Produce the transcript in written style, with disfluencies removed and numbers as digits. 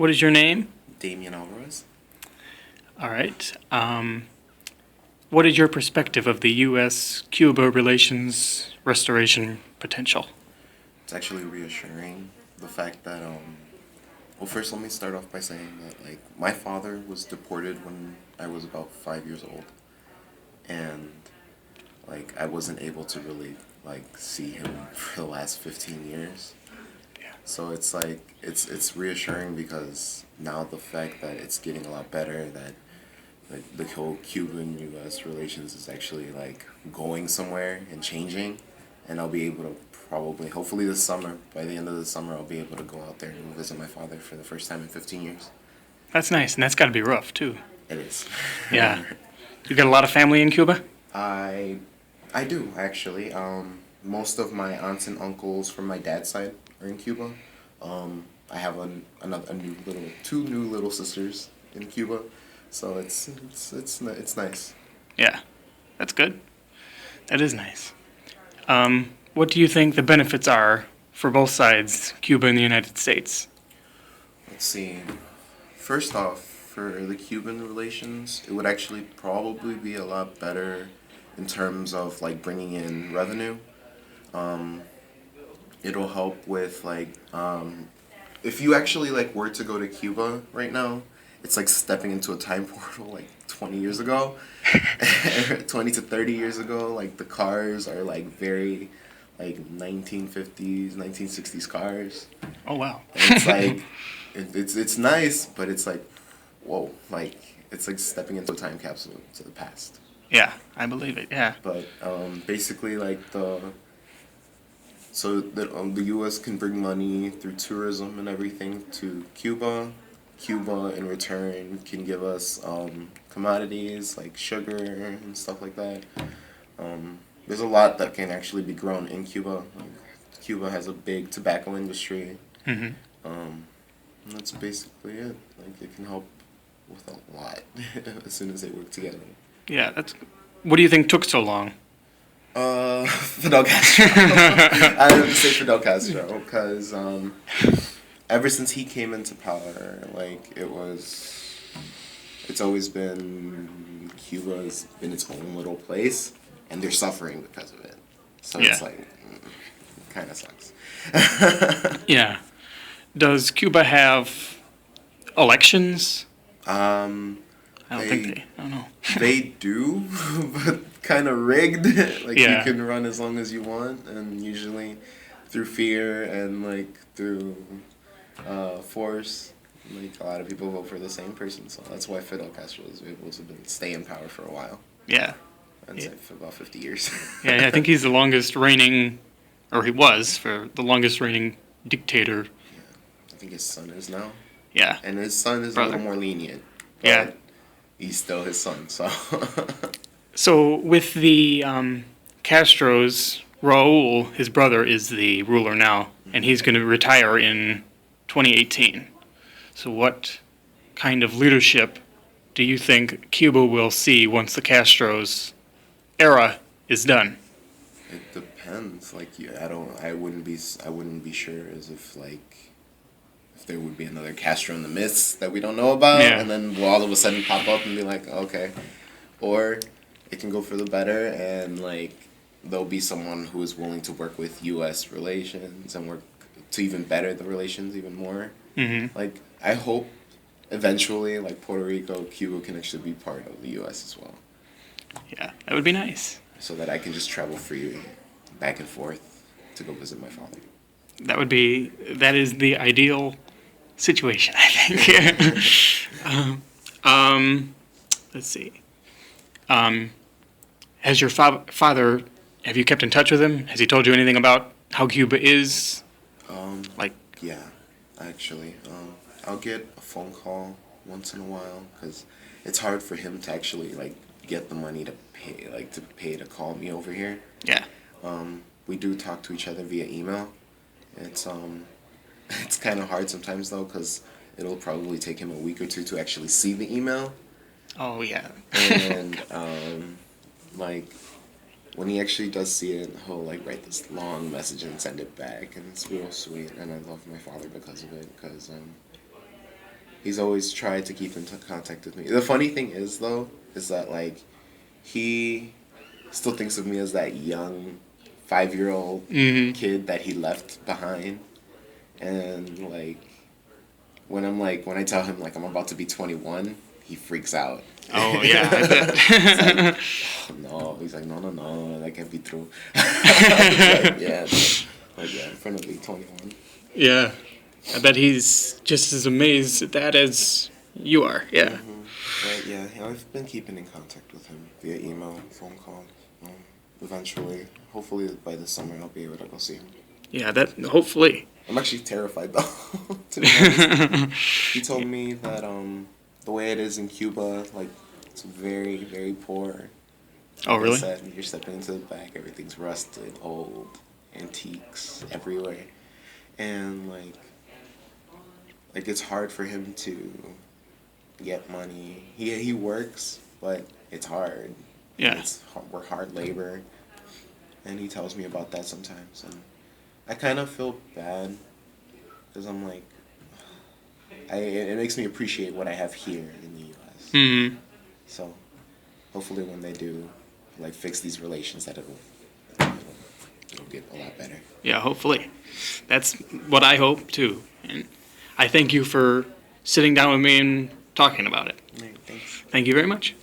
What is your name? Damian Alvarez. All right. What is your perspective of the U.S.-Cuba relations restoration potential? It's actually reassuring the fact that well, first let me start off by saying that like my father was deported when I was about 5 years old, and like I wasn't able to really like see him for the last 15 years. Yeah. So it's like it's reassuring because now the fact that it's getting a lot better, that like the whole Cuban U.S. relations is actually like going somewhere and changing, and I'll be able to probably, hopefully this summer, by the end of the summer, I'll be able to go out there and visit my father for the first time in 15 years. That's nice, and that's got to be rough too. It is. Yeah. You got a lot of family in Cuba? I I do actually. Most of my aunts and uncles from my dad's side are in Cuba. I have a new little two new little sisters in Cuba, so it's nice. Yeah. That's good. That is nice. What do you think the benefits are for both sides, Cuba and the United States? Let's see. First off, for the Cuban relations, it would actually probably be a lot better in terms of like bringing in revenue. Um, it'll help with like if you actually like were to go to Cuba right now, it's like stepping into a time portal like 20 years ago. 20 to 30 years ago, like the cars are like very like 1950s, 1960s cars. Oh, wow. And it's like it's nice, but it's like whoa, like it's like stepping into a time capsule to the past. Yeah, I believe it. Yeah. But basically, like the U.S. can bring money through tourism and everything to Cuba. Cuba, in return, can give us commodities like sugar and stuff like that. There's a lot that can actually be grown in Cuba. Like, Cuba has a big tobacco industry. Hmm. And that's basically it. Like it can help with a lot as soon as they work together. Yeah, that's. What do you think took so long? Fidel Castro. I would say Fidel Castro because ever since he came into power, like it's always been Cuba's been its own little place, and they're suffering because of it. So Yeah. it's like, it kind of sucks. Yeah. Does Cuba have elections? I don't think They they. I don't know. they do, but kind of rigged. Like Yeah. you can run as long as you want, and usually through fear and like through force. Like a lot of people vote for the same person, so that's why Fidel Castro was able to stay in power for a while. Yeah. I'd say for about 50 years. Yeah, I think he's the longest reigning, or he was for the longest reigning dictator. I think his son is now, Yeah. and his son is a Brother. little more lenient. But Yeah. he's still his son, so. So with the Castros, Raul, his brother, is the ruler now, and he's going to retire in 2018. So what kind of leadership do you think Cuba will see once the Castros era is done? It depends. Like I wouldn't be sure as if like if there would be another Castro in the midst that we don't know about, Yeah. and then we'll all of a sudden pop up and be like, okay, or it can go for the better, and like there'll be someone who is willing to work with U.S. relations and work to even better the relations even more. Mm-hmm. Like I hope eventually, like Puerto Rico, Cuba can actually be part of the U.S. as well, Yeah, that would be nice. so that I can just travel freely back and forth to go visit my father. That is the ideal situation, I think. Let's see. Um, has your father, have you kept in touch with him? Has he told you anything about how Cuba is? Like, Yeah, actually, I'll get a phone call once in a while because it's hard for him to actually like get the money to pay to call me over here. yeah, We do talk to each other via email. It's it's kind of hard sometimes though because it'll probably take him a week or two to actually see the email, oh yeah. and like when he actually does see it, he'll like write this long message and send it back, and it's real sweet. And I love my father because of it, because He's always tried to keep in contact with me. The funny thing is, though, is that, like, he still thinks of me as that young 5-year-old kid that he left behind. And, like, when I tell him, like, I'm about to be 21, he freaks out. Oh, yeah, I bet. It's like, oh, no. He's like, no, that can't be true. Like, yeah. Like, yeah, in front of me, 21. Yeah. I bet he's just as amazed at that as you are. Yeah. But yeah, I've been keeping in contact with him via email, phone call. Eventually, hopefully by this summer, I'll be able to go see him. Yeah, that hopefully. I'm actually terrified though. To be honest, he told me that the way it is in Cuba, like it's very, very poor. Oh, Like I really? said, you're stepping into the back, everything's rusted, old, antiques everywhere, and like it's hard for him to get money. He works, but it's hard. Yeah. We're hard labor, and he tells me about that sometimes, and I kind of feel bad because I'm like, it makes me appreciate what I have here in the U.S. Mm-hmm. So hopefully when they do like fix these relations, that it'll get a lot better. Yeah, hopefully. That's what I hope too. And I thank you for sitting down with me and talking about it. Thanks. Thank you very much.